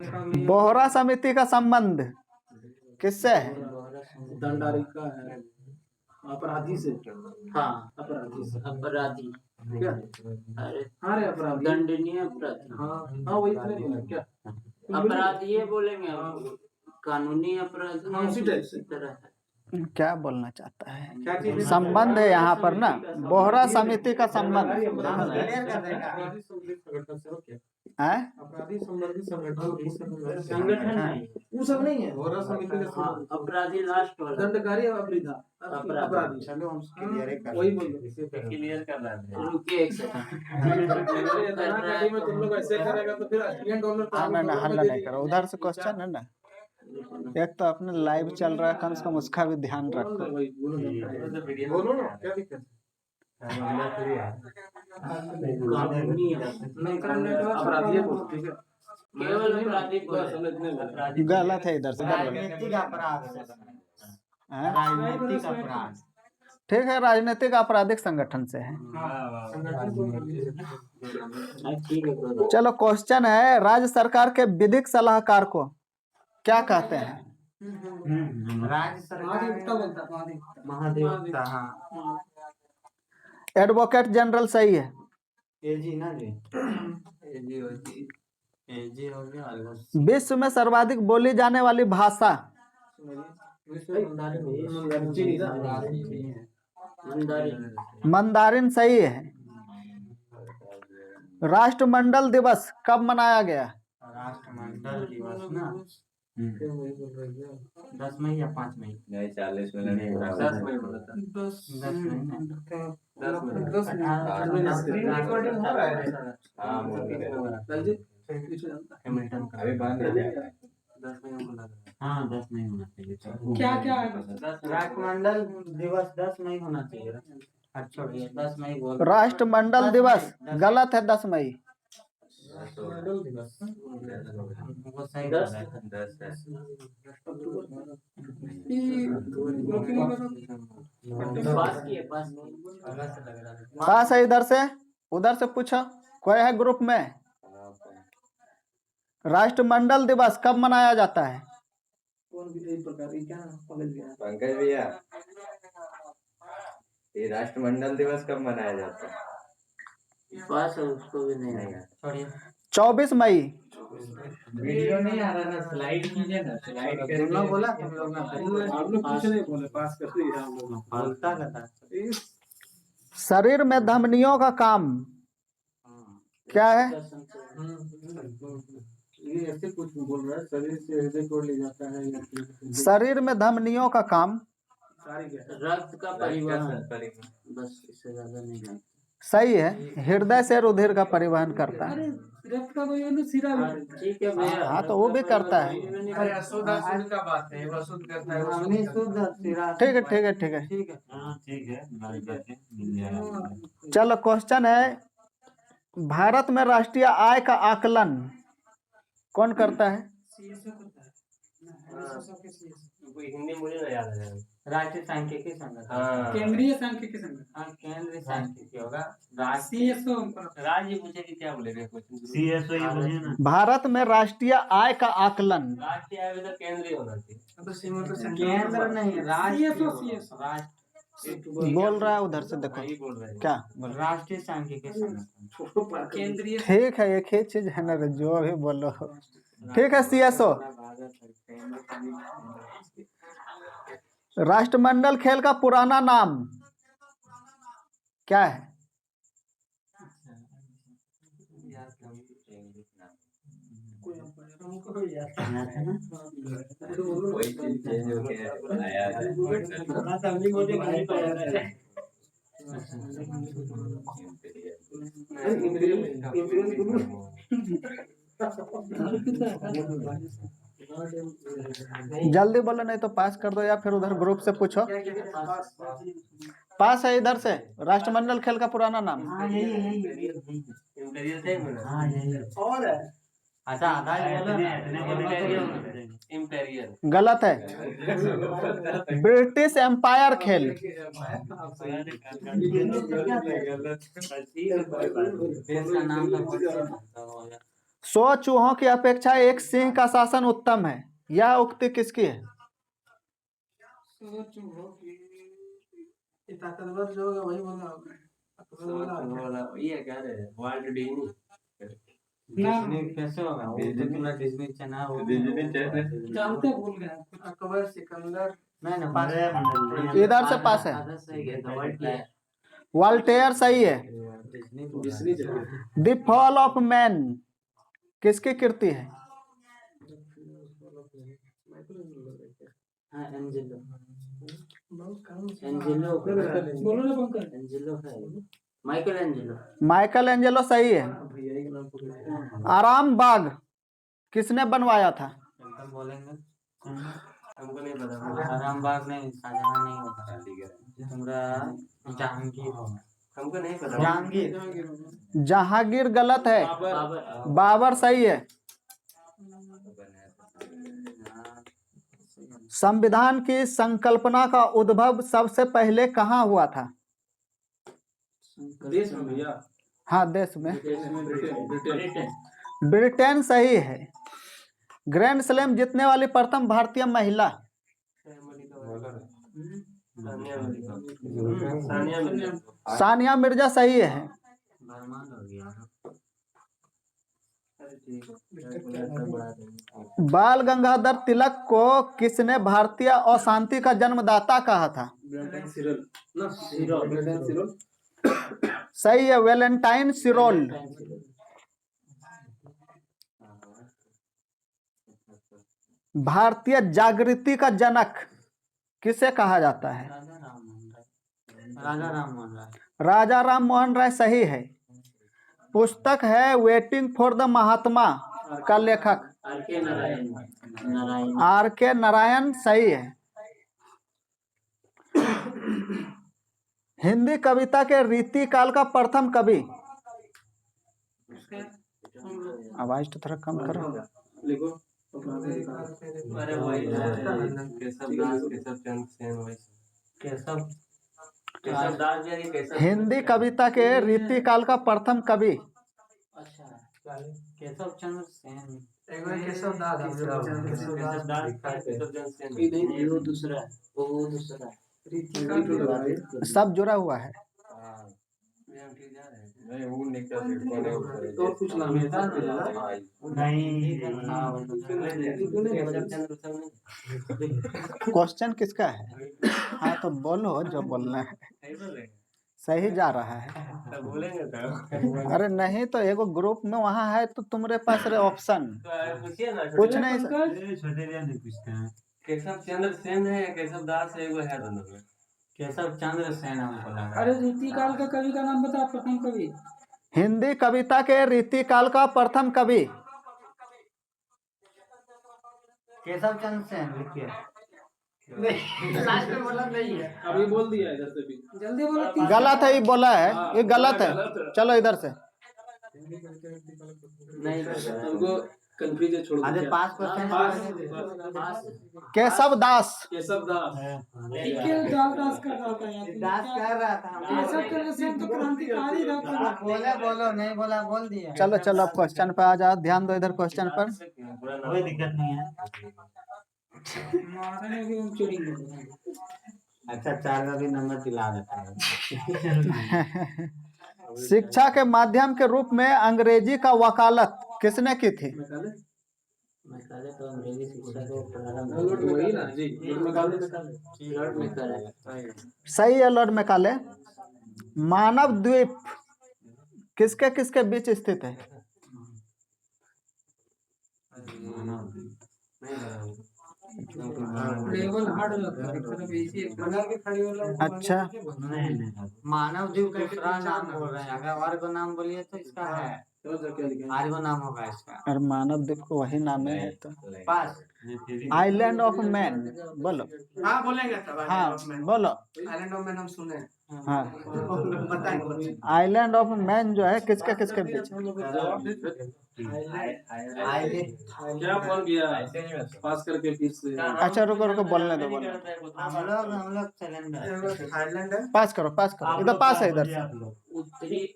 बोहरा समिति का संबंध किससे है? दंडारिका है अपराधी से। हाँ अपराधी से। अपराधी क्या? अरे अरे अपराधी दंडनीय अपराधी। हाँ वही तो नहीं बोला क्या? अपराधी ये बोलेंगे कानूनी अपराध हाँ, उसी टाइप से। तरह है। क्या बोलना चाहता है? क्या चीज़ है? संबंध है यहाँ पर ना, बोहरा समिति का संबंध है। अपराधी संबंधी संगठन संगठन नहीं वो सब नहीं है। बोहरा समिति का हाँ, संबंध। अपराधी लास्ट वाला दंडकारी अपराधी अपराधी। चलो हम क्लियर कर वही बोल दो। क्लियर कर रहे हैं। रुकिए एक सेकंड। धनाकाटी में तुम लोग ऐसे करेगा तो फिर ऑस्ट्रेलियन डॉलर हाँ ना हल्ला नहीं करो, उधर से क्वेश्चन है ना। एक तो अपने लाइव चल रहा है, कम से कम उसका भी ध्यान रखो। बोलो ना क्या दिक्कत कानूनी अपराधी बोलो ठीक है। केवल अपराधी को अपराधी गलत है, इधर से राजनीतिक अपराध से हैं? राजनीतिक अपराध। ठीक है, राजनीतिक आपराधिक संगठन से है। ठीक है। चलो क्वेश्चन है, राज्य सरकार के विधिक सलाहकार को क्या कहते हैं? राज्य सरकार महाधिवक्ता। हाँ एडवोकेट जनरल सही है। एजी ना जी। एजी हो गया। विश्व में सर्वाधिक बोली जाने वाली भाषा? मंदारिन सही है। राष्ट्रमंडल दिवस कब मनाया गया? राष्ट्रमंडल दिवस ना 10 मई या 5 मई? नहीं 40 में नहीं हो रहा। 10 मई बोला था। 10 मई ना 10 रिकॉर्डिंग हो रहा है। हाँ हैमिल्टन का अभी बांध दिया। 10 मई को लग रहा है। हाँ 10 मई होना चाहिए। क्या क्या है? राष्ट्रमंडल दिवस 10 मई होना चाहिए। अच्छा 10 मई बोल। राष्ट्रमंडल दिवस गलत है, 10 मई। वो सही 10 है। 10 है। पास है, इधर से उधर से पूछो, कोई है ग्रुप में? राष्ट्रमंडल दिवस कब मनाया जाता है? पंकज भैया, ये राष्ट्रमंडल दिवस कब मनाया जाता है? पास है, उसको भी नहीं आया। छोड़िए 24 मई। वीडियो नहीं आ रहा ना, स्लाइड कीजिए ना। स्लाइड कर तुम लोग बोला तुम लोग ना आप लोग कुछ नहीं बोले, पास कर दिया हम लोग। बोलता रहता है। शरीर में धमनियों का काम क्या है? ये ऐसे कुछ बोल रहा है, शरीर से हृदय को ले जाता है या फिर शरीर में धमनियों का काम सारी क्या है? रक्त का परिवहन, बस इससे ज्यादा नहीं है। सही है, हृदय से रुधिर का परिवहन करता है। रक्त का परिवहन सिरा ठीक है भैया। हाँ तो वो भी करता है। अरे अशुद्ध का बात है, वो शुद्ध करता है। हमने शुद्ध सिरा। ठीक है ठीक है ठीक है। ठीक है। हाँ ठीक है। चलो क्वेश्चन है, भारत में राष्ट्रीय आय का आकलन कौन करता है? हिंदी मुझे ना याद है। राष्ट्रीय सांख्यिकी संगठन। केंद्रीय सांख्यिकी संगठन। हाँ केंद्रीय सांख्यिकी होगा। राज्य मुझे क्या बोलेगा? CSO ये बोलिए ना। भारत में राष्ट्रीय आय का आकलन राष्ट्रीय आय तो केंद्रीय होना चाहिए। केंद्र नहीं, राज्य बोल रहा है, उधर से देखो क्या बोल रहा राष्ट्रीय सांख्यिकी संगठन। केंद्रीय है। ठीक है, एक ही चीज है ना, जो भी बोलो। ठीक है, CSO। राष्ट्रमंडल खेल का पुराना नाम क्या है? कोई चीज चेंज हो गया बनाया है। जल्दी बोलो नहीं तो पास कर दो, या फिर उधर ग्रुप से पूछो। पास है, इधर से राष्ट्रमंडल खेल का पुराना नाम। अच्छा गलत है, ब्रिटिश एम्पायर खेल। देश का नाम तो 100 चूहों की अपेक्षा एक सिंह का शासन उत्तम है, यह उक्ति किसकी है? सोच हो कि ये ताकतवर जो होगा वही बोला होगा। ताकतवर बोला होगा। वाला ये क्या है वर्ल्ड डिज्नी डिज्नी कैसे होगा? वो तो पूरा डिज्नी चैनल वो डिज्नी चैनल जानते भूल गए अकबर सिकंदर। नहीं ना पास है इधर से पास है। आधा सही है तो वर्ड क्या है? वॉल्टेयर सही है। Disney channel. The fall of man किसकी कृति है? हाँ एंजेलो। बहुत कम से एंजेलो बोलो ना पंकज। एंजेलो है माइकल एंजेलो। माइकल एंजेलो सही है। भैया के नाम पकड़े। आराम बाग किसने बनवाया था? एकदम बोलेंगे हमको नहीं पता आरामबाग नहीं, शाहजहां नहीं होगा, हमरा जहांगीर होगा। हमको नहीं पता जहांगीर जहांगीर गलत है, बाबर। बाबर सही है। संविधान की संकल्पना का उद्भव सबसे पहले कहाँ हुआ था? देश में भैया। हाँ देश में, ब्रिटेन। ब्रिटेन सही है। ग्रैंड स्लैम जीतने वाली प्रथम भारतीय महिला? सानिया मिर्जा सही है। भरमान हो गया। बाल गंगाधर तिलक को किसने भारतीय अशांति का जन्मदाता कहा था? ब्रिटेन सिरोल ना सिरोल। ब्रिटेन सिरोल। सही है, वैलेंटाइन सिरोल। भारतीय जागृति का जनक किसे कहा जाता है? राजा राम मोहन राय। राजा राम मोहन राय सही है। पुस्तक है वेटिंग फॉर द महात्मा का लेखक? आर.के. नारायण। आर.के. नारायण सही है। हिंदी कविता के रीति काल का प्रथम कवि? आवाज तो थोड़ा कम करो। लिखो। अरे वही केशव दास केशव चंद्र सेन वही केशव केशव दास जी केशव हिंदी कविता के रीति काल का प्रथम कवि? अच्छा केशव चंद्र सेन। एक बार केशव दास केशव दास केशव चंद्र सेन ये वो दूसरा है, वो दूसरा है। सब जुड़ा हुआ है। नहीं वो निकल तो कुछ नाम है क्वेश्चन किसका है? हाँ तो बोलो जो बोलना है। सही जा रहा है। बोलेंगे तो अरे नहीं तो एगो ग्रुप में वहाँ है तो तुम्हारे पास रहे ऑप्शन पूछिए ना कुछ नहीं। छोटे नहीं पूछते हैं। केशव चंद्र सेन है या केशव दास है वो है दोनों में केशव चंद्र सेन हमको लगा। अरे रीतिकाल का कवि का नाम बता, प्रथम कवि। हिंदी कविता के रीतिकाल का प्रथम कवि? केशव चंद्र सेन लिखिए। लास्ट में बोला नहीं है, अभी बोल दिया इधर से भी। जल्दी बोलो। गलत है, ये बोला है, ये गलत है। चलो इधर से। नहीं हमको कंफ्यूजन छोड़ अरे दो। पास क्वेश्चन केशव दास। केशव दास। दास कर रहा था। बोले बोलो नहीं बोला बोल दिया। चलो चलो अब क्वेश्चन पे आ जाओ, ध्यान दो इधर क्वेश्चन पर। कोई दिक्कत नहीं है। अच्छा 4 का भी नंबर दिला देता है। शिक्षा के माध्यम के रूप में अंग्रेजी का वकालत किसने की थी? मैकाले तो अंग्रेजी शिक्षा को लॉर्ड वही ना जी, लॉर्ड मैकाले। सही है, लॉर्ड मैकाले। मानव द्वीप किसके किसके बीच स्थित है? लेवल हार्ड लगता है। अच्छा मानव द्वीप का दूसरा नाम बोल रहे हैं, अगर और को नाम बोलिए तो इसका है आर्य नाम होगा इसका। और मानव द्वीप को वही नाम है तो। पास आइलैंड ऑफ मैन बोलो। हाँ बोलेंगे तब। हाँ बोलो। आइलैंड ऑफ मैन हम सुने हैं। हाँ बताएंगे। आइलैंड ऑफ मैन जो है किसके किसके बीच? क्या बोल गया पास करके फिर से। अच्छा रुको रुको, बोलने दो बोलने दो। हम लोग सिलेंडर आयरलैंड है, पास करो इधर पास है इधर से।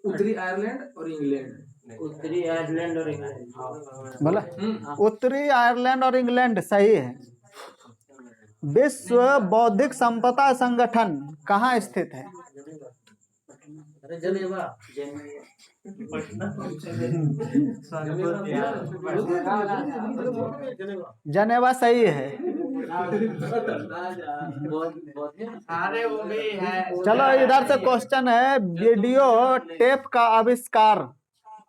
उत्तरी आयरलैंड और इंग्लैंड। उत्तरी आयरलैंड और इंग्लैंड। बोला उत्तरी आयरलैंड और इंग्लैंड सही है। विश्व बौद्धिक संपदा संगठन कहाँ स्थित है? अरे जनेवा। जनेवा सही है। अरे वो भी है। चलो इधर से क्वेश्चन है, वीडियो टेप का आविष्कार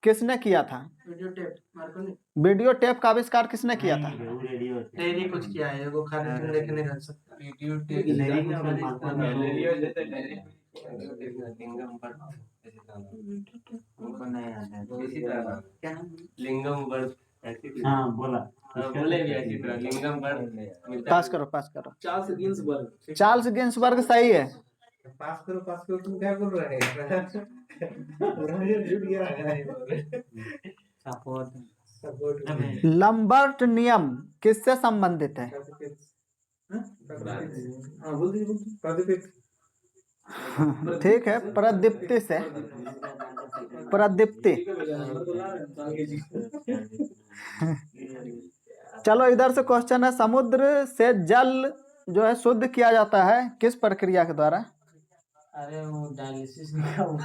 किसने किया था? Video tape Markovnikov. Video tape का आविष्कार किसने किया था? नहीं कुछ किया है वो खाली तुम देखने कर सकते। वीडियो टेक लिंगम वर्ड हाँ बोला। बोले भी ऐसी तरह लिंगम वर्ड पास करो पास करो। Charles Ginsberg. चार्ल्स गिन्सबर्ग सही है। पास करो तुम क्या बोल रहे हैं? सपोर्ट। लंबर्ट नियम किससे संबंधित है? ठीक है, प्रदीप्ति से। प्रदीप्ति। चलो इधर से क्वेश्चन है, समुद्र से जल जो है शुद्ध किया जाता है किस प्रक्रिया के द्वारा? अरे वो डायलिसिस का वो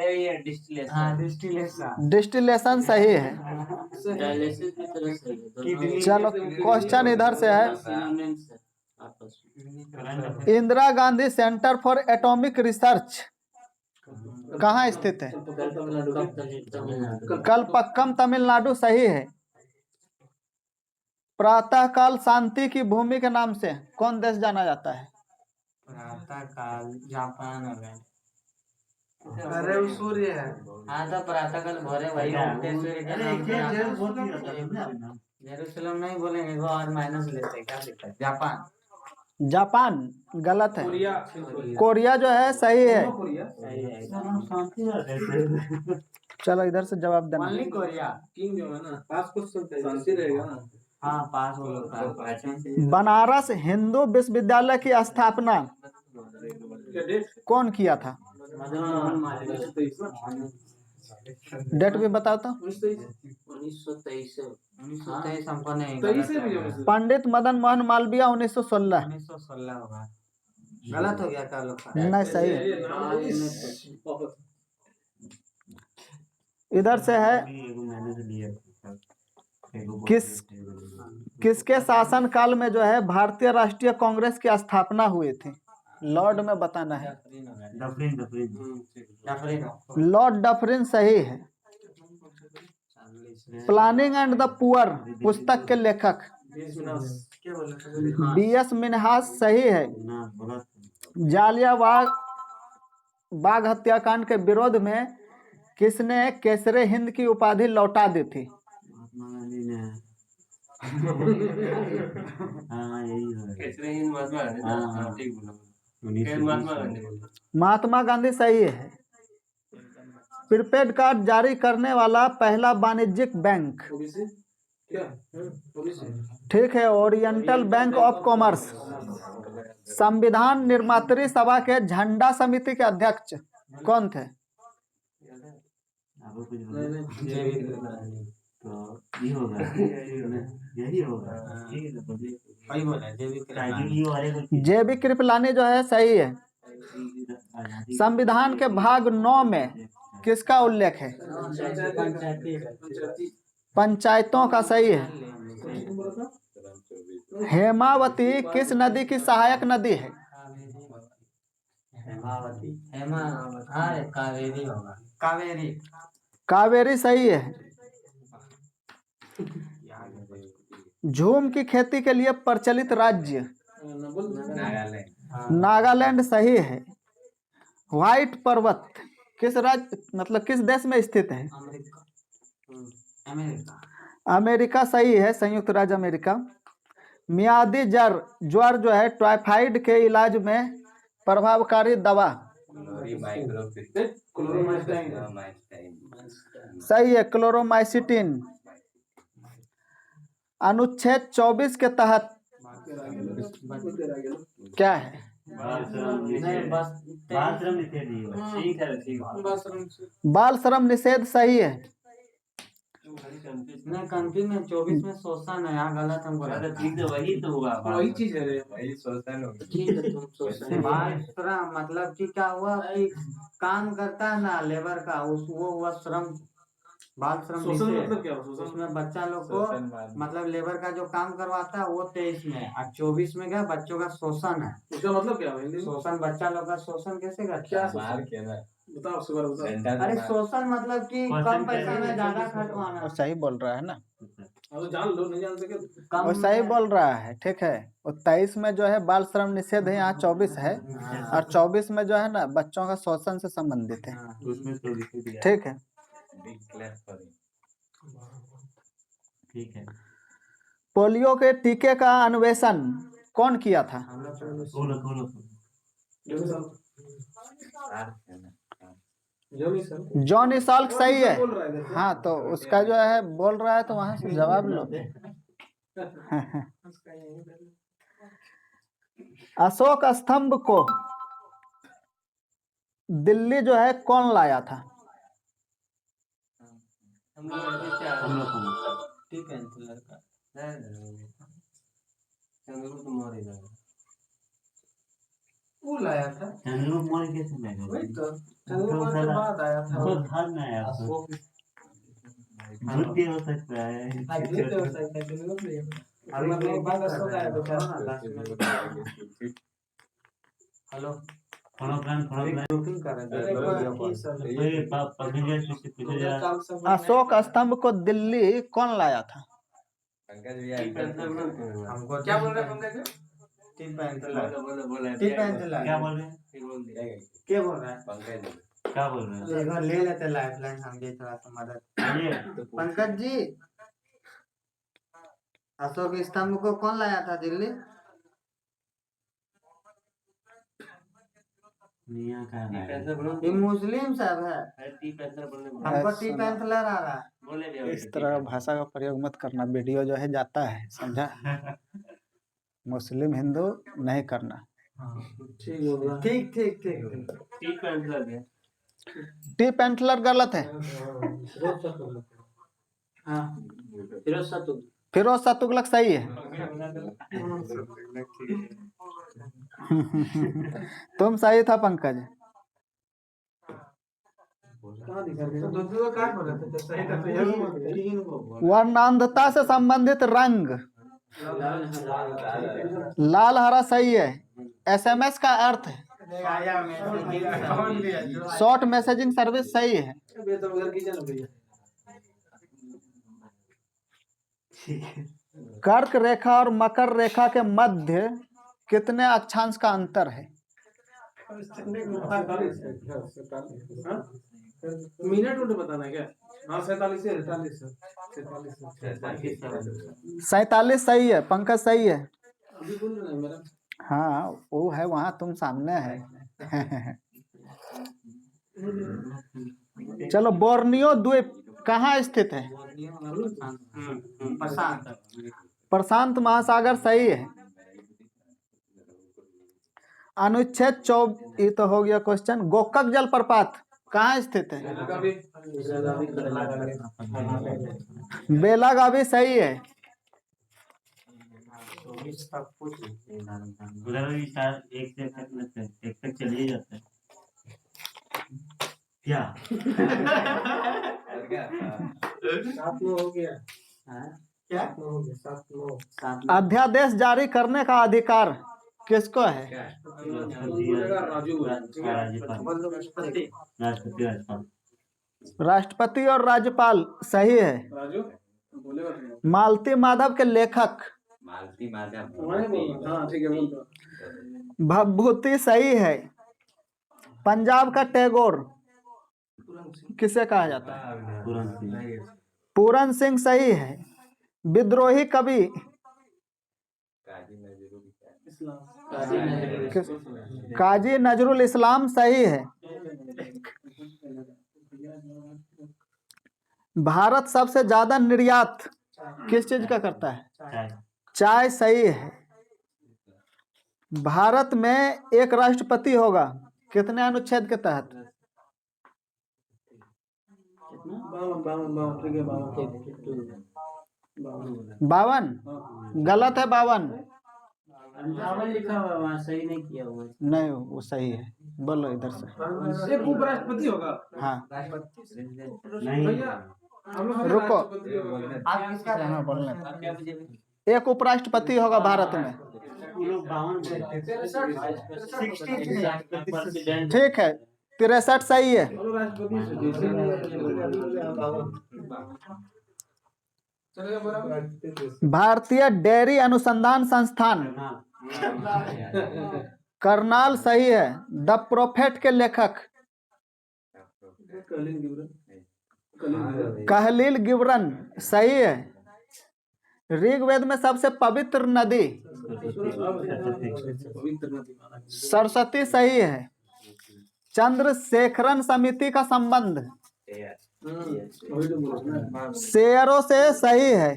ये डिस्टिलेशन। हाँ डिस्टिलेशन। डिस्टिलेशन सही है। डायलिसिस भी तरह सही है। चलो क्वेश्चन इधर से है, Indira Gandhi centre for atomic research कहाँ स्थित है? कलपक्कम तमिलनाडु सही है। प्रातःकाल शांति की भूमि के नाम से कौन देश जाना जाता है? प्रातः काल जापान हो गए। अरे वो सूर्य है। हाँ तो प्रातः काल भोरे वही उगते सूर्य के नाम से। जेरूसलम नहीं बोलेंगे वो और माइनस लेते क्या दिक्कत? जापान। जापान गलत है। कोरिया जो है सही है। चलो इधर से जवाब देना। Only Korea. किंग जो है ना पास क्वेश्चन शांति रहेगा ना। हाँ पास हो लोग। बनारस हिंदू विश्वविद्यालय की स्थापना कौन किया था? डेट भी बताओ तो। 1923। 1923 हमको नहीं। पंडित मदन मोहन मालवीय 1916। 1916 होगा। गलत हो गया क्या लोग का? नहीं सही है। इधर से है, किसके शासन काल में जो है भारतीय राष्ट्रीय कांग्रेस की स्थापना हुई थी? लॉर्ड में बताना है। लॉर्ड डफरिन सही है। प्लानिंग एंड द पुअर पुस्तक के लेखक बीएस मिन्हास सही है। जालियांवाला बाग हत्याकांड के विरोध में किसने केसरे हिंद की उपाधि लौटा दी थी? महात्मा गांधी सही है। प्रीपेड कार्ड जारी करने वाला पहला वाणिज्यिक बैंक? ठीक है, ओरिएंटल बैंक ऑफ कॉमर्स। संविधान निर्मात्री सभा के झंडा समिति के अध्यक्ष कौन थे? जेबी कृपलानी जो है सही है। संविधान के भाग 9 में किसका उल्लेख है? पंचायतों का सही है। हेमावती किस नदी की सहायक नदी है? कावेरी होगा। कावेरी। कावेरी सही है। झूम की खेती के लिए प्रचलित राज्य? नागालैंड सही है। व्हाइट पर्वत किस राज्य मतलब किस देश में स्थित है? अमेरिका। अमेरिका सही है, संयुक्त राज्य अमेरिका। मियादी ज्वर जो है टाइफाइड के इलाज में प्रभावकारी दवा? सही है, क्लोरोमाइसिटिन। अनुच्छेद 24 के तहत क्या है? नहीं बस ठीक है ठीक है बस बाल श्रम निषेध सही है। नहीं कंफ्यूज में 24 में शोषण है, यहाँ गलत हमको अरे लगता ठीक है वही तो हुआ वही चीज है रे। वही शोषण हो गया। ठीक है तुम है। बाल श्रम मतलब कि क्या हुआ कि काम करता है ना लेबर का वो हुआ श्रम, बाल श्रम शोषण निषेध। मतलब क्या हुआ? शोषण उसमें बच्चा लोग को शोषण बाद में। मतलब लेबर का जो काम करवाता है वो 23 में और 24 में क्या बच्चों का शोषण है। उसका मतलब क्या है हिंदी में? शोषण बच्चा लोग का शोषण कैसे करता क्या है? मार के ना बताओ सुबह बताओ। सेंटर अरे में मार। शोषण मतलब कि कम पैसा में ज्यादा खटवाना। वो सही बोल रहा है ना, अब तो जान लो, नहीं जानते क्या? कम वो सही में- बोल रहा है, ठीक है। वो 23 में जो है बाल श्रम निषेध है, यहाँ 24 है, और 24 में जो है ना बच्चों का शोषण से संबंधित है, हाँ। उसमें तो लिख दिया ठीक है। बिग क्लैप करें। ठीक है पोलियो के टीके का अन्वेषण कौन किया था? हम लोग तो- खोलो जो भी सर, यार है ना जो भी सर जॉन इसाल्क सही है। बोल रहा है देखो। हाँ तो उसका जो है बोल रहा है तो वहां से जवाब लो। उसका यही है। अशोक स्तंभ को दिल्ली जो है कौन लाया था? हम लोग ठीक है तो लड़का चंद्रगुप्त मौर्य लगा। वो लाया था चंद्रगुप्त मौर्य कैसे लगा? वही तो चंद्रगुप्त के बाद आया था। वो था ना यार अशोक झूठ भी हो सकता है। ये तो हो सकता है चंद्रगुप्त नहीं है। अभी मतलब एक बाद बात अशोक आया तो क्या ना लास्ट में। हेलो थोड़ा बुकिंग कर रहे अरे थे की सर ये पकड़ से पूछो जरा। काल सब अशोक स्तंभ को दिल्ली कौन लाया था? पंकज भैया हमको क्या बोल रहे हैं पंकज? टीम पहन के लाए। बोला टीम पहन के लाए। क्या बोल रहे हैं? क्या बोल रहा है? पंकज क्या बोल रहे हैं? एक बार ले लेते लाइफ लाइन, हम भी थोड़ा सा मदद। ये पंकज जी अशोक स्तंभ को कौन लाया था दिल्ली? मियां का है ये मुस्लिम सब है, हमको टी पैंथलर आ रहा है। बोले इस तरह भाषा का प्रयोग मत करना, वीडियो जो है जाता है, समझा? मुस्लिम हिंदू नहीं करना। ठीक होगा। ठीक ठीक ठीक। ठीक पैंथलर है। टी पेंटलर गलत है। हाँ फिरोज शाह तुगलक। फिरोज शाह तुगलक सही है। तुम सही था पंकज। कहाँ दिखा रहे हो? तो दो क्या बोल रहे थे? सही था तो ये भी बोल रहे। वर्णांधता से संबंधित रंग लाल हरा सही है। एसएमएस का अर्थ है शॉर्ट मैसेजिंग सर्विस सही है। अबे तो उधर कीजिए ना भैया। कर्क रेखा और मकर रेखा के मध्य कितने अक्षांश का अंतर है? मिनट उन्हें बताना है क्या? हाँ 47 से 48 47 सही है। पंकज सही है। अभी बोल रहे हैं मेरा। हाँ वो है वहां, तुम सामने है। चलो, बोर्नियो द्वीप कहाँ स्थित है? प्रशांत। प्रशांत महासागर सही है। अनुच्छेद 24 ये तो हो गया क्वेश्चन। गोकक जलप्रपात कहाँ स्थित है? बेलागावी सही है। उधर भी शायद एक तक चलिए जाता है क्या? सात में हो गया। क्या? हो गया 7 9। अध्यादेश जारी करने का अधिकार किसको है? राजू राष्ट्रपति राष्ट्रपति और राज्यपाल सही है। राजू बोलेगा तो। मालती माधव के लेखक मालती माधव तुम्हारे बोल। हाँ ठीक है बोल दो। भभूति सही है। पंजाब का टैगोर किसे कहा जाता है? पूरन सिंह सही है। विद्रोही कवि काजी नजरुल इस्लाम सही है। भारत सबसे ज्यादा निर्यात किस चीज का करता है? चाय सही है। भारत में एक राष्ट्रपति होगा, कितने अनुच्छेद के तहत? बावन बावन बावन ठीक है, बावन 52? गलत है 52। अंठावन लिखा हुआ है, वहाँ सही नहीं किया हुआ है। नहीं, वो सही है। बोलो इधर से। एक उपराष्ट्रपति होगा। हाँ, भैया हम लोग रुको। राष्ट्रपति होगा। आप किसका हाँ, बोलने आप क्या मुझे एक उपराष्ट्रपति होगा भारत में। प्रेसिडेंट ठीक है, 63 सही है। हम लोग राष्ट्रपति से जैसे चलेगा बराबर। भारतीय डेयरी अनुसंधान संस्थान करनाल सही है। द प्रोफेट के लेखक कलिंग गिबरन। कहलील गिबरन सही है। ऋग्वेद में सबसे पवित्र नदी पवित्र नदी माना गया। सरस्वती सही है। चंद्रशेखरन समिति का संबंध वही तो बोला ना। शेयरों से सही है।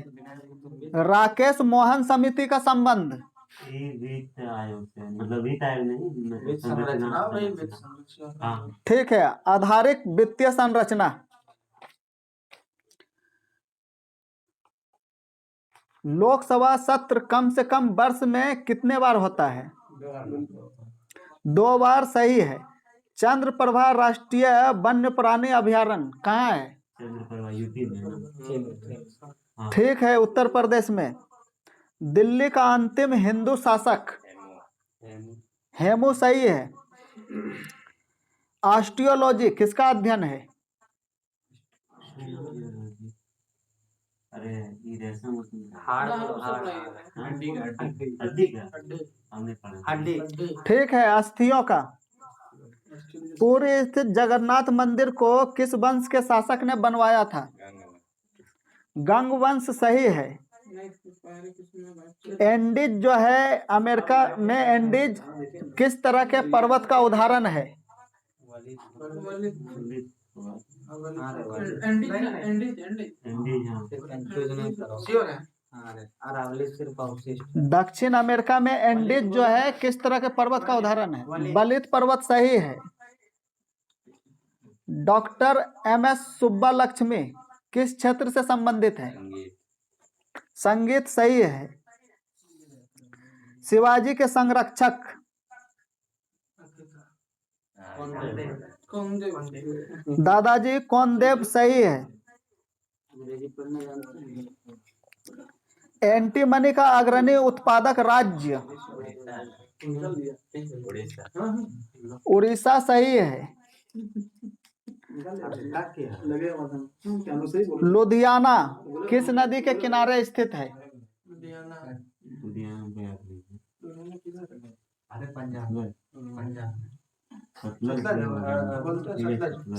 राकेश मोहन समिति का संबंध वित्त आयोग से, मतलब वित्त आयोग नहीं, संरचना। हाँ भाई, वित्त संरचना। हाँ, ठीक है। आधारिक वित्तीय संरचना। लोकसभा सत्र कम से कम वर्ष में कितने बार होता है? 2 बार सही है। चंद्र प्रभा राष्ट्रीय वन्य प्राणी अभयारण्य कहाँ है? चंद्रप्रभा यूपी में। हाँ। ठीक है, उत्तर प्रदेश में। दिल्ली का अंतिम हिंदू शासक हेमू सही है। ऑस्टियोलॉजी किसका अध्ययन है? अरे ये रेशम हाड़ हड्डी का हमने पढ़ा। हड्डी ठीक है, अस्थियों का। पूरी स्थित जगन्नाथ मंदिर को किस वंश के शासक ने बनवाया था? गंग वंश सही है। एंडीज जो है अमेरिका में, एंडीज किस तरह के पर्वत का उदाहरण है? दक्षिण अमेरिका में एंडीज जो है किस तरह के पर्वत का उदाहरण है? बलित पर्वत सही है। डॉक्टर MS सुब्बा लक्ष्मी किस क्षेत्र से संबंधित है? संगीत सही है। शिवाजी के संरक्षक दादाजी कौनदेव सही है। एंटी मनी का अग्रणी उत्पादक राज्य उड़ीसा सही है। लुधियाना किस नदी के किनारे स्थित है?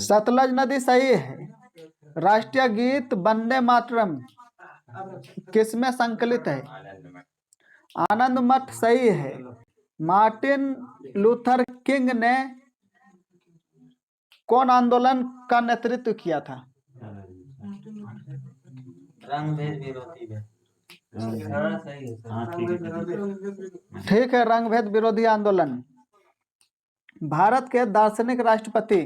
सतलज नदी सही है। राष्ट्रीय गीत वंदे मातरम किसमें संकलित है? आनंद मठ सही है। मार्टिन लूथर किंग ने कौन आंदोलन का नेतृत्व किया था? रंगभेद विरोधी है। ठीक है, रंगभेद विरोधी आंदोलन। भारत के दार्शनिक राष्ट्रपति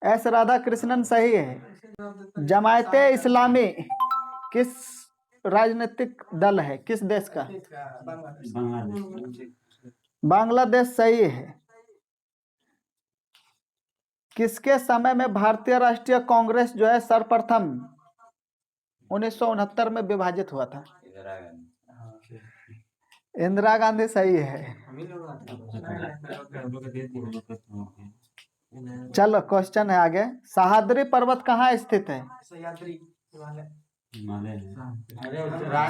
S राधाकृष्णन सही है। जमायते इस्लामी किस राजनीतिक दल है? किस देश का? बांग्लादेश सही है। किसके समय में भारतीय राष्ट्रीय कांग्रेस जो है सर्वप्रथम 1969 में विभाजित हुआ था? इंदिरा गांधी सही है। चलो क्वेश्चन है आगे। सह्याद्री पर्वत कहाँ स्थित है?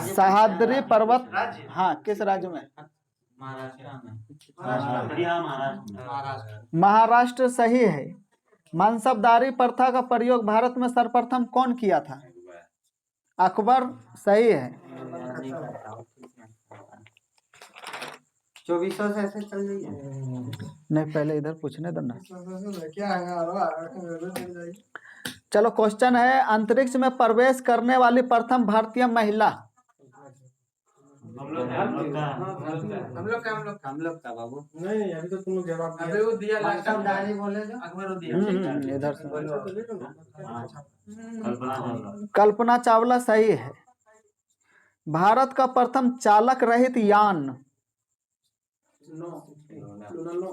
सह्याद्री पर्वत हाँ किस राज्य में? महाराष्ट्र सही है। मनसबदारी प्रथा का प्रयोग भारत में सर्वप्रथम कौन किया था? अकबर सही है। 2400 से ऐसे चल रही है। नहीं, पहले इधर पूछने दो ना। चलो क्वेश्चन है, अंतरिक्ष में प्रवेश करने वाली प्रथम भारतीय महिला? हम लोग का बाबू नहीं अभी तो तुम जवाब अबे वो दिया लास्ट सब टाइम डायरी बोले जो अकबर वो दिया इधर से कल्पना चावला कल्पना चावला सही है। भारत का प्रथम चालक रहित यान। नो लूना नो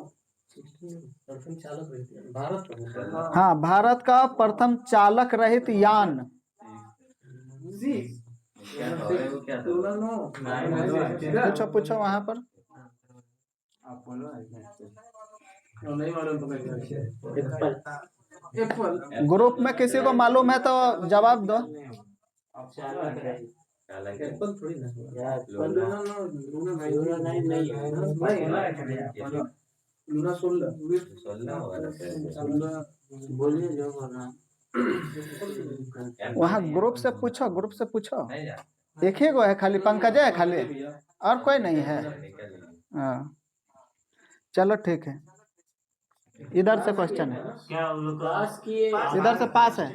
प्रथम चालक रहती है भारत का हाँ, भारत का प्रथम चालक रहित यान। जी लूना नो पूछो पूछो वहां पर। आप बोलो नहीं मालूम तो एप्पल ग्रुप में किसी को मालूम है तो जवाब दो। एप्पल थोड़ी ना लूना नो लूना नहीं लूना 16 बोलिए जो बोलना वहाँ ग्रुप से पूछो, ग्रुप से पूछो। एक ही गो है खाली, पंकज है खाली, और कोई नहीं है। हाँ चलो ठीक है। इधर से क्वेश्चन है, क्या उन लोग का पास किए इधर से पास है।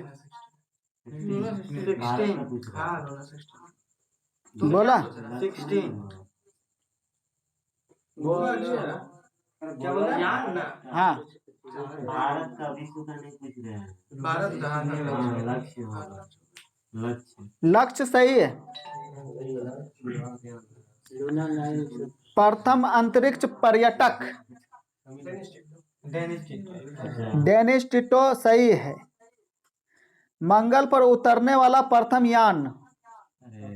भारत का पूछ रहा है। बोला 16 क्या बोला हाँ। भारत का विश्व का नहीं पूछ रहे हैं। भारत कहाँ हाँ, लक्ष्य होगा। लक्ष्य लक्ष्य सही है। लूना नहीं प्रथम अंतरिक्ष पर्यटक डेनिस टिटो सही है। मंगल पर उतरने वाला प्रथम यान। अरे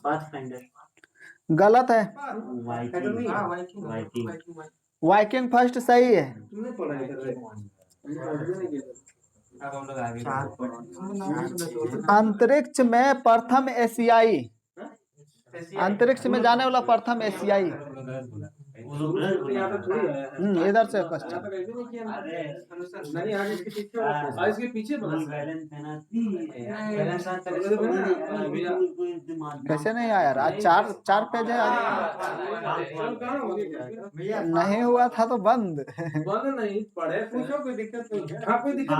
पाथफाइंडर गलत है। वाइकिंग वाइकिंग फर्स्ट सही है। तुमने पढ़ा इधर अब हम लोग आगे अंतरिक्ष में प्रथम एशियाई, अंतरिक्ष में जाने वाला प्रथम एशियाई। वो लोग गलत बोला। इधर से क्वेश्चन। नहीं आगे इसके पीछे इसके पीछे फुल बैलेंस है कैसे नहीं आया यार? आज चार पेज है आज। नहीं हुआ था तो बंद। बंद नहीं पढ़े पूछो कोई दिक्कत नहीं है। हाँ कोई दिक्कत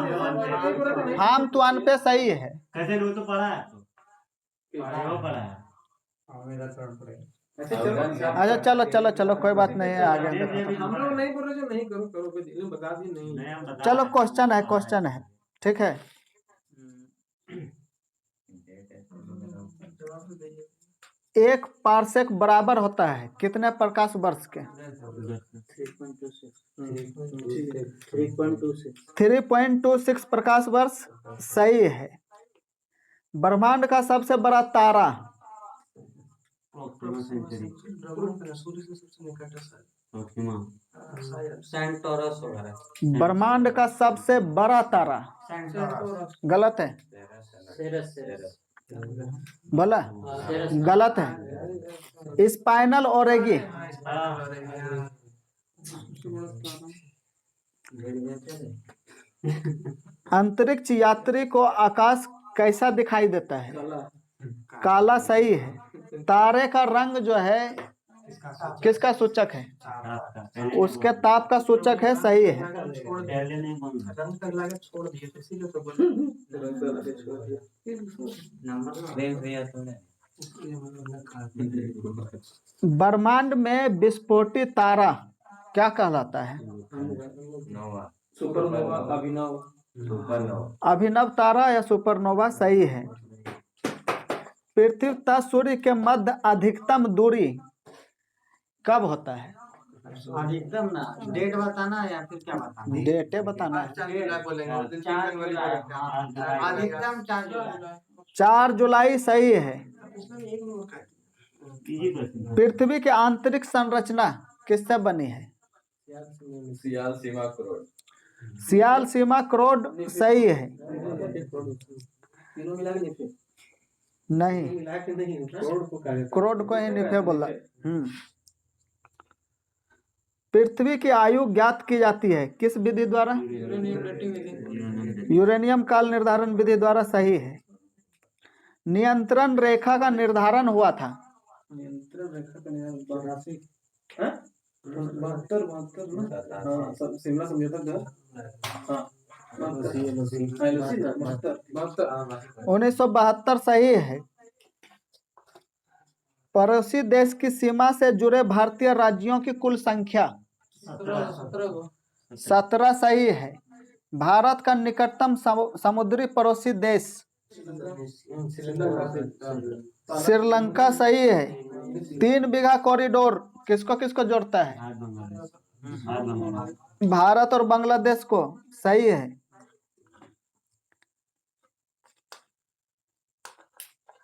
नहीं। हाम तुआन पे सही है। कैसे वो तो पढ़ा है वो पढ़ा है। अच्छा चलो चलो चलो, कोई बात नहीं है, आगे हम लोग नहीं बोल रहे जो नहीं करो करो कोई दिक्कत बता दी नहीं नहीं, हम बता चलो। रहे हैं। क्वेश्चन है, क्वेश्चन है, ठीक है। एक पार्सेक बराबर होता है कितने प्रकाश वर्ष के? 3.26 प्रकाश वर्ष सही है। ब्रह्मांड का सबसे बड़ा तारा। प्रोक्सिमा सेंचुरी सूर्य से सबसे निकट है प्रोक्सिमा सेंटोरस वगैरह ब्रह्मांड का सबसे बड़ा तारा। गलत है। बोला गलत है। स्पाइनल ओरेगी। अंतरिक्ष यात्री को आकाश कैसा दिखाई देता है? काला सही है। तारे का रंग जो है किसका सूचक है? उसके ताप का सूचक है, सही है। पहले नहीं बोल रहा। रंग तक लाके छोड़ दिए तो इसीलिए तो बोले रंग तक लाके छोड़ दिया नंबर देख दिया तूने ब्रह्मांड में विस्फोटित तारा क्या कहलाता है? सुपरनोवा अभिनव अभिनव तारा या सुपरनोवा सही है। पृथ्वी तथा सूर्य के मध्य अधिकतम दूरी कब होता है? अधिकतम ना डेट बताना या फिर क्या बताना? डेटे बताना है। 4 जुलाई अधिकतम 4 जुलाई 4 जुलाई सही है। Easy question. पृथ्वी की आंतरिक संरचना किससे बनी है? सियाल सीमा करोड़ सियाल सीमा क्रोड सही है। तीनों मिला के नहीं नहीं, मिला के नहीं करोड़ को कहा क्रोड को ही निफे बोला। पृथ्वी की आयु ज्ञात की जाती है किस विधि द्वारा? यूरेनियम काल निर्धारण विधि द्वारा सही है। नियंत्रण रेखा का निर्धारण हुआ था। नियंत्रण रेखा का निर्धारण 72 सब शिमला समझौता था। 1972 सही है। पड़ोसी देश की सीमा से जुड़े भारतीय राज्यों की कुल संख्या 17 सही है। भारत का निकटतम समुद्री पड़ोसी देश श्रीलंका सही है। 3 बीघा कॉरिडोर किसको किसको जोड़ता है? भारत और बांग्लादेश को, सही है।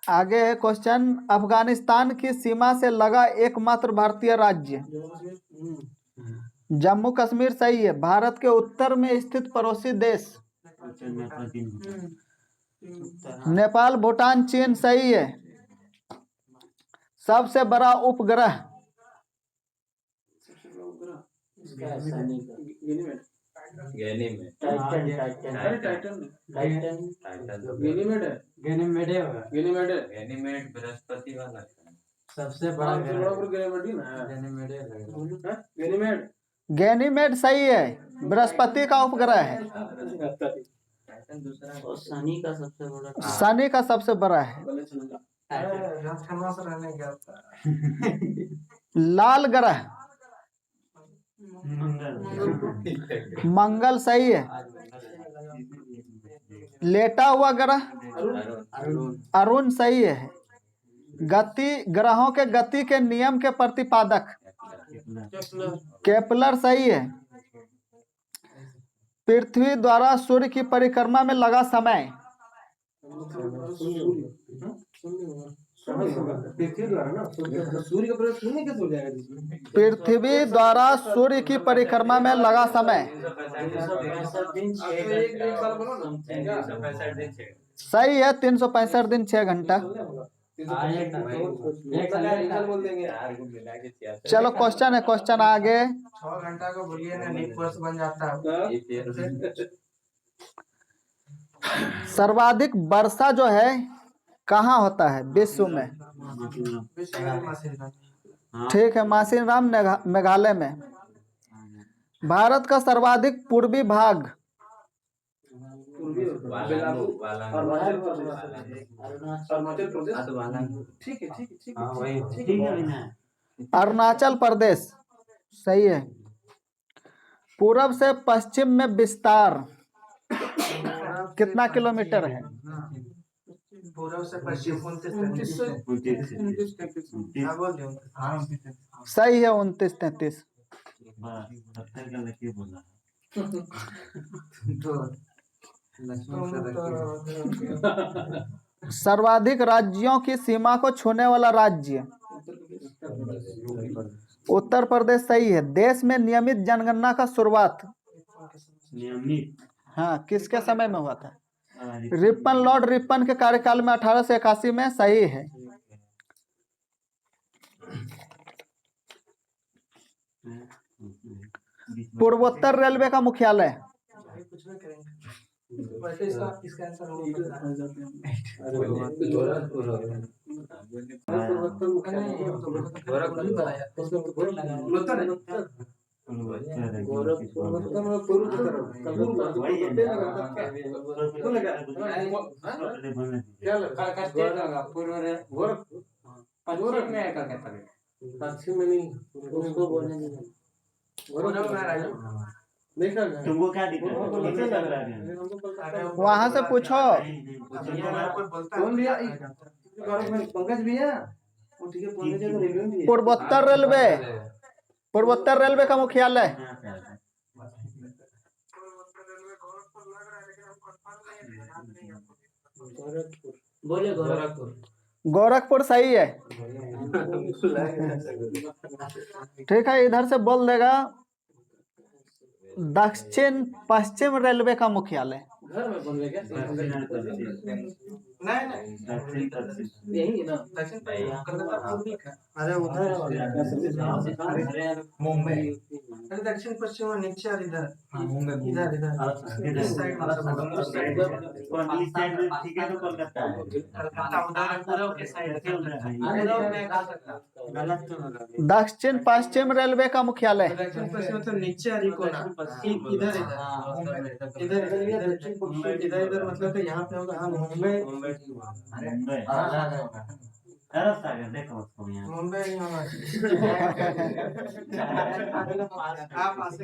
आगे है क्वेश्चन, अफगानिस्तान की सीमा से लगा एकमात्र भारतीय राज्य जम्मू कश्मीर, सही है। भारत के उत्तर में स्थित पड़ोसी देश नेपाल, भूटान, चीन, सही है। सबसे बड़ा उपग्रह गैनीमेड बृहस्पति वाला सबसे बड़ा गैनीमेड, सही है। बृहस्पति का उपग्रह है। और शनि का सबसे बड़ा शनि का सबसे बड़ा है। रहने गया था। लाल ग्रह मंगल, सही है। लेटा हुआ ग्रह अरुण, सही है। गति, ग्रहों के गति के नियम के प्रतिपादक केपलर, सही है। पृथ्वी द्वारा सूर्य की परिक्रमा में लगा समय पृथ्वी द्वारा सूर्य की परिक्रमा में लगा समय सही है। 365 दिन 6 घंटा। चलो क्वेश्चन है, क्वेश्चन आगे। 6 घंटा को बोलिए ना, लीप वर्ष बन जाता है। सर्वाधिक वर्षा जो है कहाँ होता है विश्व में? ठीक है, मासिनराम मेघालय में। भारत का सर्वाधिक पूर्वी भाग अरुणाचल प्रदेश, सही है। पूरब से पश्चिम में विस्तार कितना किलोमीटर है? पूर्व से पश्चिम 29 सही है, 29-33। सर्वाधिक राज्यों की सीमा को छूने वाला राज्य उत्तर प्रदेश, सही है। देश में नियमित जनगणना का शुरुआत हाँ किसके समय में हुआ था? रिपन, लॉर्ड रिपन के कार्यकाल में 1881 में, सही है। पूर्वोत्तर रेलवे का मुख्यालय पश्चिम में नहीं, उसको बोलने तुमको क्या दिक्कत है? वहां से पूछो। कौन भैया? पंकज भैया, पूर्वोत्तर रेलवे, पूर्वोत्तर रेलवे का मुख्यालय बोले गोरखपुर। गोरखपुर, सही है। ठीक है, इधर से बोल देगा दक्षिण पश्चिम रेलवे का मुख्यालय घर में बोल क्या? नहीं यही ना, दक्षिण अरे उधर मुंबई। अरे दक्षिण पश्चिम और नीचे और इधर इधर इधर इस साइड ठीक है, तो कोलकाता है। कलकत्ता उधर पूर्व के साइड दक्षिण पश्चिम रेलवे का मुख्यालय दक्षिण पश्चिम तो नीचे और कोना इधर इधर इधर इधर इधर मतलब तो यहाँ पे होगा। हाँ मुंबई अरब सागर देखो उसको यहाँ। मुंबई नहीं होना आप पास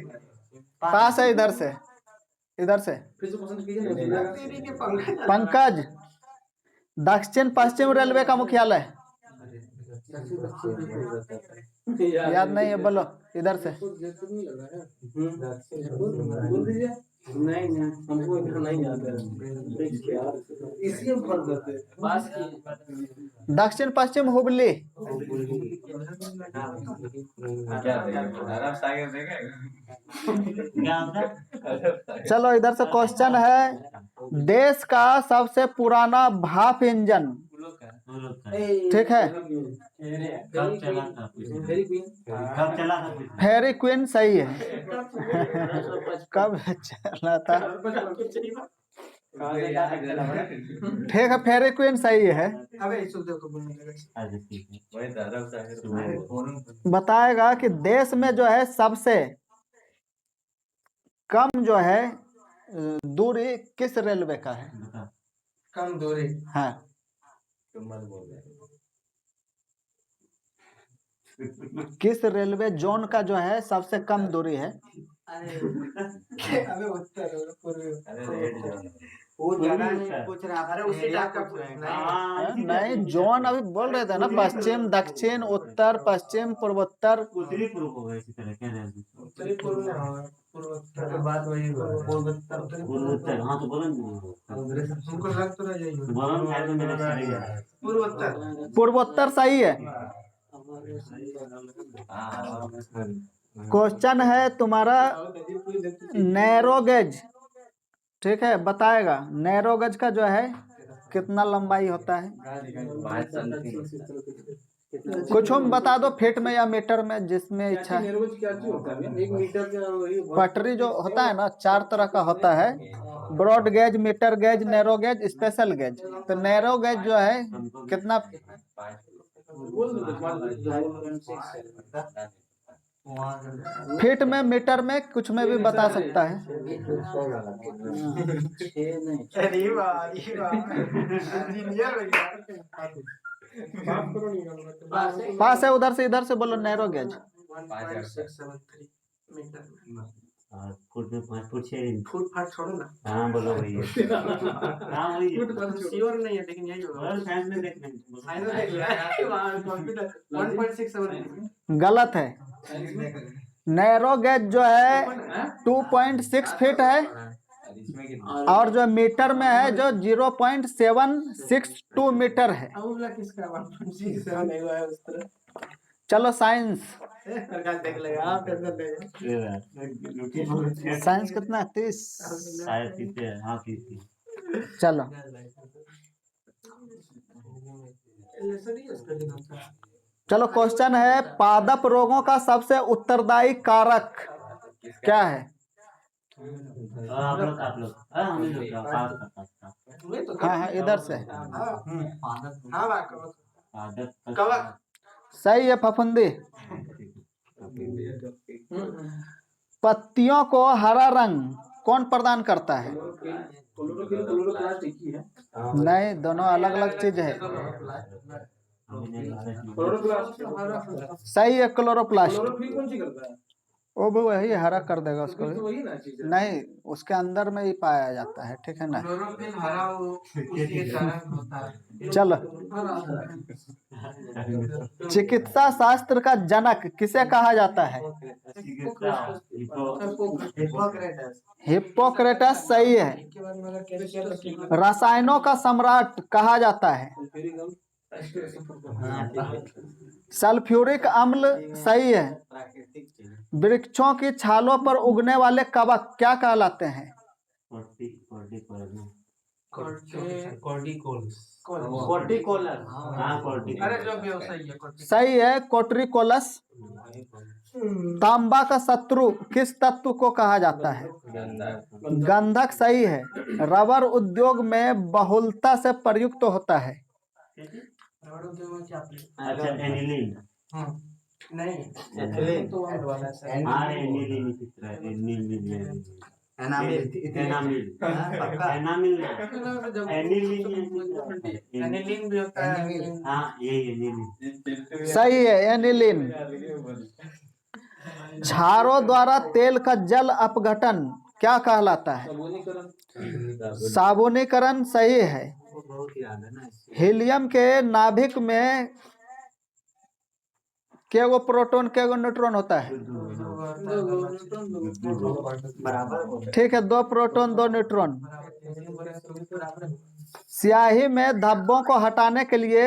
पास है इधर से, इधर से। फिर से पसंद कीजिए ना तेरी के पंखा पंकज, दक्षिण पश्चिम रेलवे का मुख्यालय याद नहीं है, बोलो इधर से। बोल दीजिए। नहीं नहीं हमको इतना नहीं याद है, इसी में फर्क करते हैं बात की। दक्षिण पश्चिम हुबली। अरब सागर देखेगा क्या होता है? चलो इधर से क्वेश्चन है, देश का सबसे पुराना भाप इंजन, वो लोग का। ठीक है। कब चला था कुछ? वेरी क्वीन कब चला था कुछ? फेरी क्वीन सही है। कब चला था? ठीक है, फेरी क्वीन सही है। अबे सुखदेव को बोलने लगा। अच्छा ठीक है। वही तो अरब सागर बताएगा कि देश में जो है सबसे कम जो है दूरी किस रेलवे का है? बता। कम दूरी हाँ, तुम मत बोल रहे किस रेलवे जोन का जो है सबसे कम दूरी है? अबे उत्तर पूर्वी अरे रेड जोन वो ज्यादा नहीं पूछ रहा, अरे उसी टाइप का पूछ रहा है। नहीं, जोन अभी बोल रहे थे ना, पश्चिम, दक्षिण, उत्तर, पश्चिम, पूर्वोत्तर। उत्तरी पूर्व होगा इसी तरह क्या रहता है? उत्तरी पूर्व में हाँ, पूर्वोत्तर के बाद वही पूर्वोत्तर पूर्वोत्तर। हाँ तो बोलो ना। हमको लग तो रहा यही बोलो ना, शायद मेरे सारे याद। पूर्वोत्तर। पूर्वोत्तर सही है। क्वेश्चन है तुम्हारा, नैरो गेज, ठीक है, बताएगा नैरो गेज का जो है कितना लंबाई होता है? कुछ हम बता दो, फीट में या मीटर में, जिसमें इच्छा है। क्या चीज होता है? 1 मीटर का वही पटरी जो होता है ना, 4 तरह का होता है, broad gauge, metre gauge, narrow gauge, special gauge. तो नैरो गेज जो है कितना? फीट में, मीटर में, कुछ में भी बता सकता है। अरे वाह इंजीनियर पास है, उधर से, इधर से बोलो नैरो गेज। 1.673 मीटर। और फुट में 5 फुट 6 इंच। फुट फाट छोड़ो ना, हाँ बोलो वही है। हाँ वही है। फुट पर श्योर नहीं है लेकिन यही होगा। बोलो साइंस में देख लेंगे। साइंस में देख लिया वहां कंप्यूटर 1.67 गलत है। नैरो गेज जो है 2.6 फीट है, और जो मीटर में है जो 0.762 मीटर है। अब बोला किसका 1.67 नहीं हुआ है उस तरह। चलो साइंस, प्रकाश देख लेगा आप टेंशन ले। साइंस कितना है? 30। शायद 30 है। हाँ 30। चलो चलो क्वेश्चन है, पादप रोगों का सबसे उत्तरदायी कारक क्या है? आप लोग हम ही लोग पास हाँ हाँ, इधर से। हाँ आदत कवक। सही है फफूंदी। पत्तियों को हरा रंग कौन प्रदान करता है? क्लोरोप्लास्ट एक ही है। नहीं, दोनों अलग अलग चीज है। क्लोरोप्लास्ट सही है, क्लोरोप्लास्ट। क्लोरोफिल कौन सी करता है? वो भी वही हरा कर देगा उसको तो भी। वही ना चीज है। नहीं, उसके अंदर में ही पाया जाता है, ठीक है ना। क्लोरोफिल हरा वो उसके कारण होता है। चलो, चिकित्सा शास्त्र का जनक किसे कहा जाता है? हिप्पोक्रेटस सही है। रसायनों का सम्राट कहा जाता है? सल्फ्यूरिक अम्ल सही है। वृक्षों की छालों पर उगने वाले कवक क्या कहलाते हैं? अरे जो भी हो सही है सही है, कोट्रिकोलस। तांबा का शत्रु किस तत्व को कहा जाता है? गंधक सही है। रबर उद्योग में बहुलता से प्रयुक्त होता है। अच्छा एनिलीन। नहीं हाँ एनिलीन की तरह एनिलीन। एनामिल एनामिल एनिलिन भी होता है। हाँ ये एनिलिन सही है, एनिलीन। क्षारों द्वारा तेल का जल अपघटन क्या कहलाता है? साबुनीकरण सही है। हीलियम के नाभिक में केगो प्रोटॉन केगो न्यूट्रॉन होता है? ठीक है, 2 प्रोटॉन 2 न्यूट्रॉन। स्याही में धब्बों को हटाने के लिए,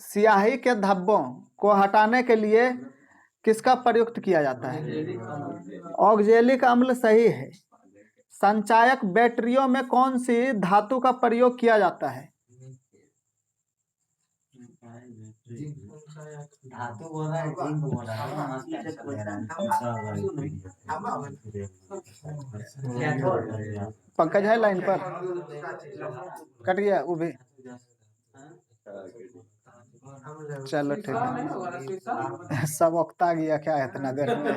स्याही के धब्बों को हटाने के लिए किसका प्रयुक्त किया जाता है? ऑक्जेलिक अम्ल सही है। संचायक बैटरियों में कौन सी धातु का प्रयोग किया जाता है? धातु बोल रहा है, जिंक बोल रहा है, मस्त ऐसे बोल रहा है। पंकज है लाइन पर? कट गया वो भी। चलो ठीक है, सब उकता गया क्या है इतना देर में?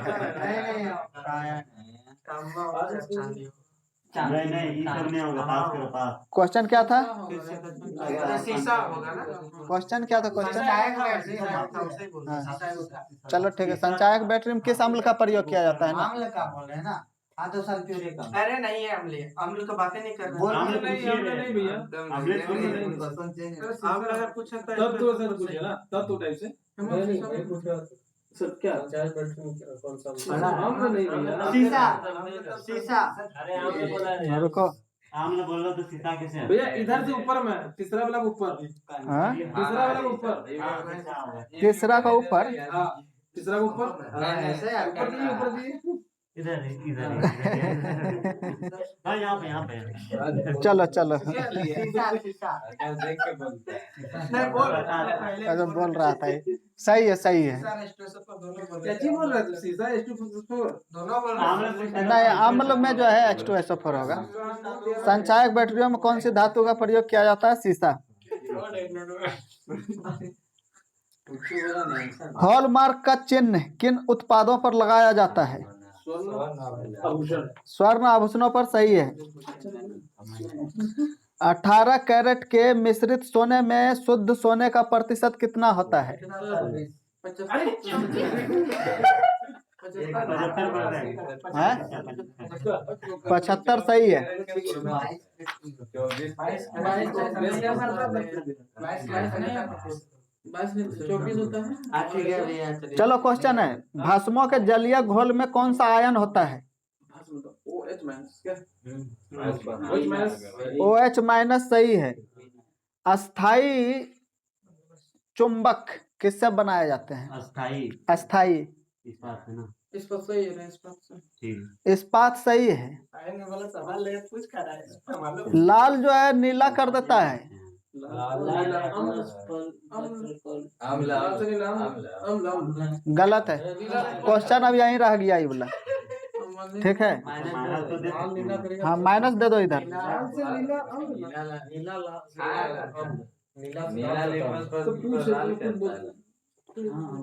नहीं ये सब नहीं होगा, पास करो पास। क्वेश्चन क्या था? शीशा होगा ना। क्वेश्चन क्या था? क्वेश्चन हाँ। चलो ठीक है। संचायक बैटरी में किस अम्ल का प्रयोग किया जाता है ना? अम्ल का बोल रहे हैं ना। हाँ तो सल्फ्यूरिक अम्ल। अरे नहीं है अम्ल, अम्ल का बातें नहीं कर बोल रहे। अम्ल पूछिए अम्ल नहीं भैया। अम्ल अम्ल अगर पूछा तो तब तो सर पूछिए ना, तब तो टाइप से सब क्या कौन सा अम्ल नहीं भैया। शीशा शीशा। अरे आमले बोला रे, रुको। आमले बोलो तो सीता कैसे है? भैया इधर से ऊपर में, तीसरा वाला ऊपर, हाँ? तीसरा वाला ऊपर, तीसरा का ऊपर। हाँ तीसरा ऊपर, ऐसे ऊपर दिए, ऊपर दिए। इधर है, इधर है। हाँ यहाँ पे चलो चलो। शीशा शीशा। नहीं बोल रहा था अगर बोल रहा था ये। सही है, सही है। क्या चीज बोल रहा है? शीशा H2SO4 दोनों बोल रहे हैं। नहीं, अम्ल में जो है H2SO4 होगा। संचायक बैटरियों में कौन सी धातु का प्रयोग किया जाता है? शीशा। हॉलमार्क का चिन्ह किन उत्पादों पर लगाया जाता है? आभूषण। स्वर्ण आभूषणों पर सही है। 18 कैरेट के मिश्रित सोने में शुद्ध सोने का प्रतिशत कितना होता है? 75 सही है। ठीक है भैया। चलो क्वेश्चन है, भस्मों के जलीय घोल में कौन सा आयन होता है? OH माइनस सही है। अस्थाई चुंबक किससे बनाए जाते हैं? अस्थाई अस्थाई इस्पात है ना? इस पर सही है ना, इस पर से। ठीक इस्पात सही है। आने वाला सवाल है, पूछ कर रहा है। लाल जो है नीला कर देता है। गलत है। क्वेश्चन अब यहीं रह गया ये वाला। ठीक है, हाँ माइनस दे दो इधर।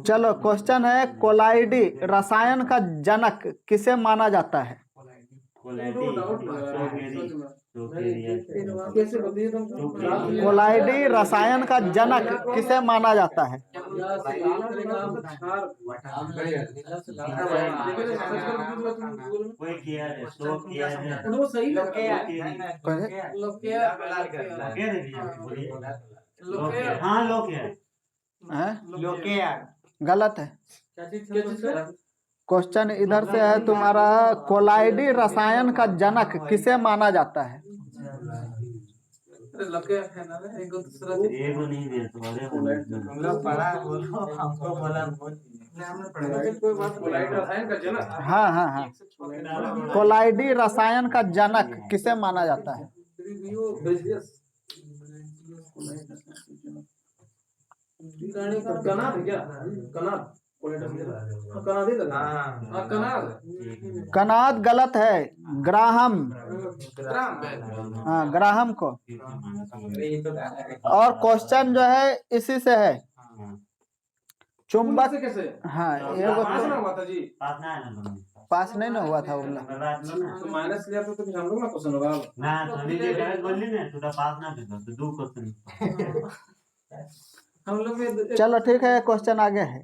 चलो क्वेश्चन है, कोलाइडी रसायन का जनक किसे माना जाता है? कोलाइडी रसायन का जनक किसे माना जाता है? कोई किया है, सो किया है। वो सही हाँ लोग है। गलत है। क्वेश्चन इधर से है तुम्हारा, कोलाइडी रसायन का जनक किसे माना जाता है? एगो नहीं दे तुम्हारे हम लोग पढ़ा बोलो, हमको बोला बोल। कोई बात रसायन का जनक। हाँ हाँ हाँ, कोलाइडी रसायन का जनक किसे माना जाता है? कनाद है क्या? कनाद कनाद ही लगा। हाँ कनाद। कनाद गलत है, ग्राहम। हाँ ग्राहम को। और क्वेश्चन जो है इसी से है, चुंबक से कैसे हाँ एगो पास ना हुआ था जी पास ना है ना तुमने पास नहीं ना हुआ था वो वाला। बर्बाद लो ना तो माइनस लिया तो फिर हम लोग ना क्वेश्चन होगा ना अभी जो डायरेक्ट बोल ली ना तो पास ना कर तो दो क्वेश्चन हम लोग में चलो ठीक है, क्वेश्चन आगे है।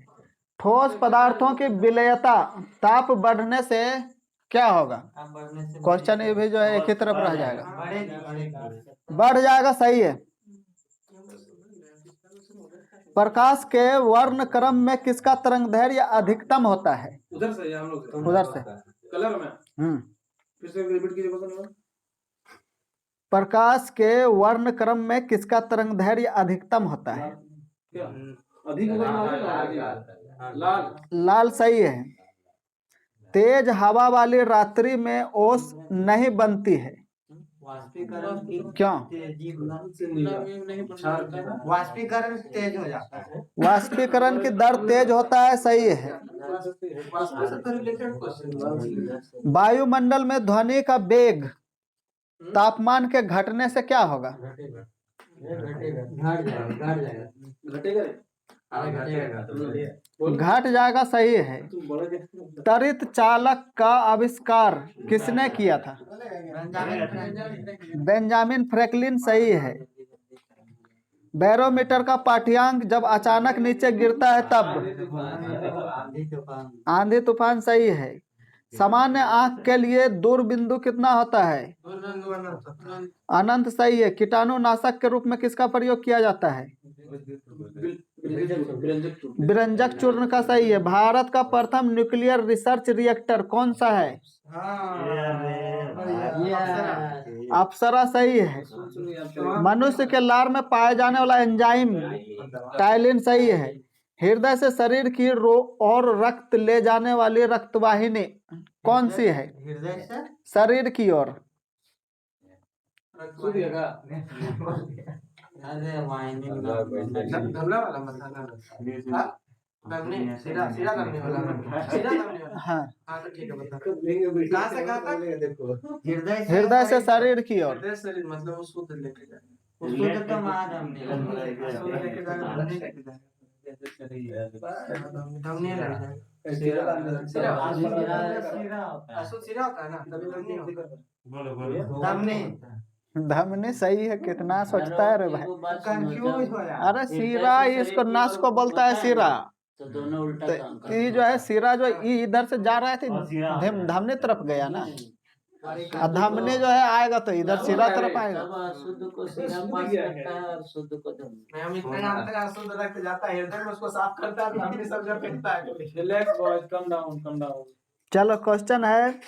ठोस पदार्थों की विलयता ताप बढ़ने से क्या होगा? अब बढ़ने से क्वेश्चन ये भी जो है एक ही तरफ रह जाएगा। बढ़ेगी। बढ़ जाएगा, सही है। प्रकाश के वर्ण क्रम में किसका तरंगदैर्ध्य अधिकतम होता है? उधर से या हम लोग से उधर से। कलर में फिर से रिपीट कीजिए क्वेश्चन। प्रकाश के वर्ण क्रम में किसका तरंगदैर्ध्य अधिकतम होता है? क्या अधिक लाल लाल, सही है। तेज हवा वाली रात्रि में ओस नहीं बनती है, वाष्पीकरण की क्यों? तेजी वाष्पीकरण वाष्पीकरण तेज हो जाता है। वाष्पीकरण की दर तेज होता है, सही है। वायुमंडल में ध्वनि का वेग तापमान के घटने से क्या होगा? घट जाएगा, सही है। त्वरित चालक का आविष्कार किसने किया था? बेंजामिन फ्रैंकलिन, सही है। बैरोमीटर का पाठ्यांक जब अचानक नीचे गिरता है तब? आंधी तूफान, सही है। सामान्य आंख के लिए दूर बिंदु कितना होता है? अनंत, सही है। कीटाणुनाशक के रूप में किसका प्रयोग किया जाता है? विरंजक चूर्ण का, सही है। भारत का प्रथम न्यूक्लियर रिसर्च रिएक्टर कौन सा है? अप्सरा, सही है। मनुष्य के लार में पाए जाने वाला एंजाइम टाइलिन, सही है। हृदय से शरीर की और रक्त ले जाने वाली रक्तवाहिनी कौन सी है? हृदय से शरीर की ओर। अरे वाहिनी धमला वाला मसाला हाँ, तो ठीक है बता कहाँ से कहाँ तक हृदय से शरीर की ओर। हृदय शरीर मतलब वो शुद्ध लेके जाए शुद्ध तो महाधमनी धमनी लग धमनी धमनी, सही है। कितना सोचता है रे भाई। कंफ्यूज हो यार अरे सीरा इसको नाश को बोलता है सिरा। तो दोनों उल्टा तो काम कर ये जो है सिरा जो ये इधर से जा रहा है तो धमनी तरफ गया ना, और धमनी जो है आएगा तो इधर सिरा तरफ आएगा। तब अशुद्ध को सिरा पास करता है और शुद्ध को धमनी। हम इतना जानते हैं अशुद्ध रक्त जाता है हृदय में उसको साफ करता है धमनी सब जगह फेंकता है रिलैक्स बॉयज कम डाउन चलो क्वेश्चन है, समझ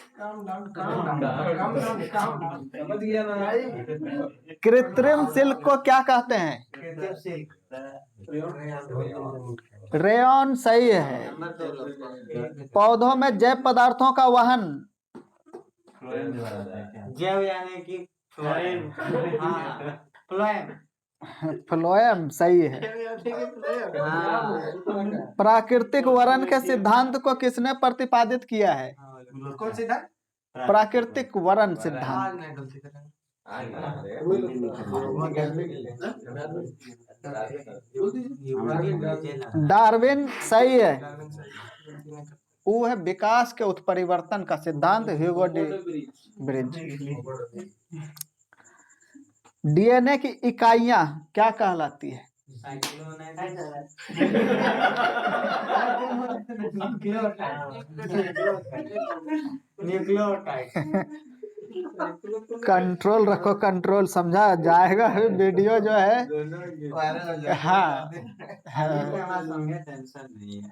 गया ना कृत्रिम सिल्क को क्या कहते हैं? रेयॉन, सही है। पौधों में जैव पदार्थों का वहन? जैव यानी कि फ्लोएम। हाँ फ्लोएम। फ्लोएम, सही है। प्राकृतिक वरण के सिद्धांत को किसने प्रतिपादित किया है? कौन सिद्धांत प्राकृतिक वरण सिद्धांत। डार्विन, सही है। वो है विकास के उत्परिवर्तन का सिद्धांत, ह्यूगो डी ब्रिज। डीएनए की इकाइयां क्या कहलाती है? कंट्रोल रखो, कंट्रोल, समझा जाएगा वीडियो जो है। हाँ,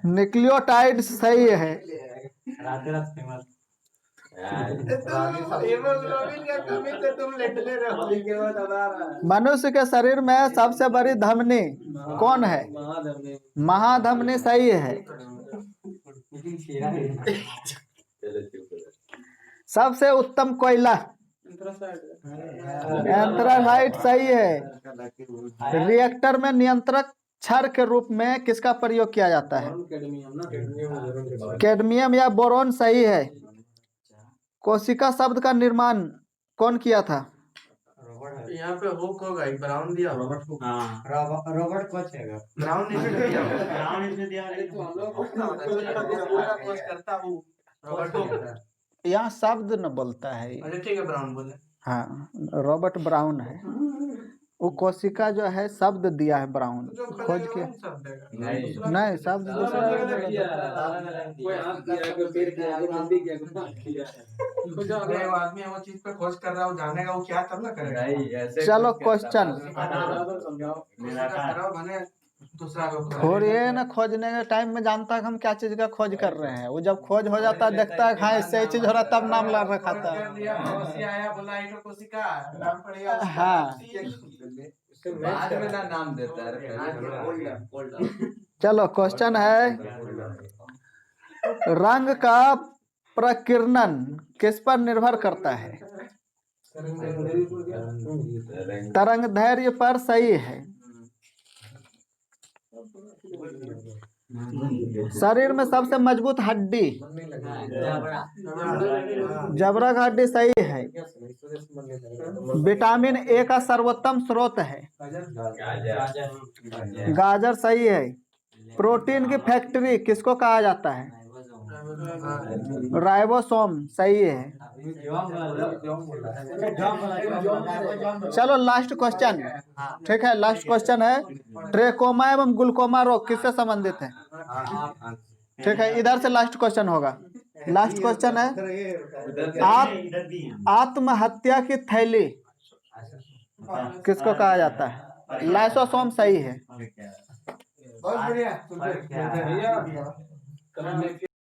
न्यूक्लियोटाइड, सही है। मनुष्य के शरीर में सबसे बड़ी धमनी कौन है? महाधमनी, सही है। सबसे उत्तम कोयला? एंथ्रासाइट, सही है। रिएक्टर में नियंत्रक क्षार के रूप में किसका प्रयोग किया जाता है? कैडमियम या बोरोन, सही है। कोशिका शब्द का निर्माण कौन किया था? यहाँ पे हुक होगा, एक ब्राउन दिया होगा। हाँ रॉबर्ट कोच है ब्राउन नीचे दिया होगा। ब्राउन इसमें दिया अरे तो हम लोग है। कुछ ना होता है, कुछ करता हूँ रॉबर्ट होक। यहाँ शब्द न बोलता है ये। अच्छा ठीक है, ब्राउन बोले। हाँ, रॉबर्ट ब्राउन है। वो कोशिका जो है शब्द दिया है ब्राउन, जो खोज के नहीं शब्द दूसरा अगर वो आदमी वो चीज पे खोज कर रहा है, वो जानेगा वो क्या, तब ना करेगा। चलो क्वेश्चन। बने दूसरा और ये ना खोजने के टाइम में जानता है हम क्या चीज का खोज कर रहे हैं, वो जब खोज हो जाता है देखता है हाँ इससे चीज हो रहा तब नाम ला रखा था। आया बोला इनको कोशिका नाम पड़ेगा उसका। हाँ। बाद में ना नाम देता है। चलो क्वेश्चन है, रंग का प्रकीर्णन किस पर निर्भर करता है? तरंग दैर्घ्य पर। सही है। शरीर में सबसे मजबूत हड्डी जबड़ा का हड्डी। सही है। विटामिन ए का सर्वोत्तम स्रोत है गाजर। सही है। प्रोटीन की फैक्ट्री किसको कहा जाता है? राइबोसोम। सही है। चलो लास्ट क्वेश्चन। ठीक है, लास्ट क्वेश्चन है, ट्रेकोमा एवं ग्लूकोमा रोग किससे संबंधित है? ठीक है, इधर से लास्ट क्वेश्चन होगा। लास्ट क्वेश्चन है, आत्महत्या की थैली किसको कहा जाता है? लाइसोसोम। सही है। बहुत बढ़िया।